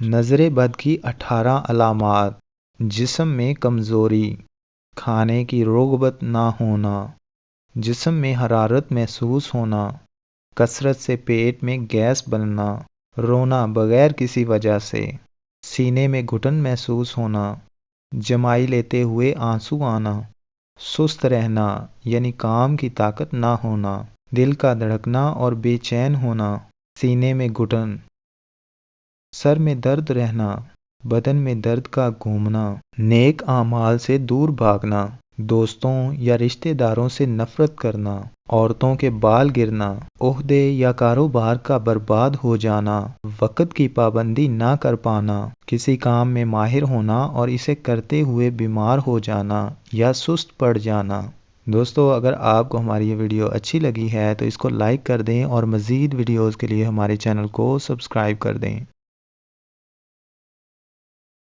نظر بد کی 18 علامات: جسم میں کمزوری، کھانے کی رغبت نہ ہونا، جسم میں حرارت محسوس ہونا، کثرت سے پیٹ میں گیس بننا، رونا بغیر کسی وجہ سے، سینے میں گھٹن محسوس ہونا، جمائی لیتے ہوئے آنسو آنا، سست رہنا یعنی کام کی طاقت نہ ہونا، دل کا دھڑکنا اور بے چین ہونا، سینے میں گھٹن، سر میں درد رہنا، بدن میں درد کا گھومنا، نیک اعمال سے دور بھاگنا، دوستوں یا رشتہ داروں سے نفرت کرنا، عورتوں کے بال گرنا، عہدے یا کاروبار کا برباد ہو جانا، وقت کی پابندی نہ کر پانا، کسی کام میں ماہر ہونا اور اسے کرتے ہوئے بیمار ہو جانا یا سست پڑ جانا۔ دوستو، اگر آپ کو ہماری یہ ویڈیو اچھی لگی ہے تو اس کو لائک کر دیں اور مزید ویڈیوز کے لیے ہمارے چینل کو سبسکرائب کر دیں۔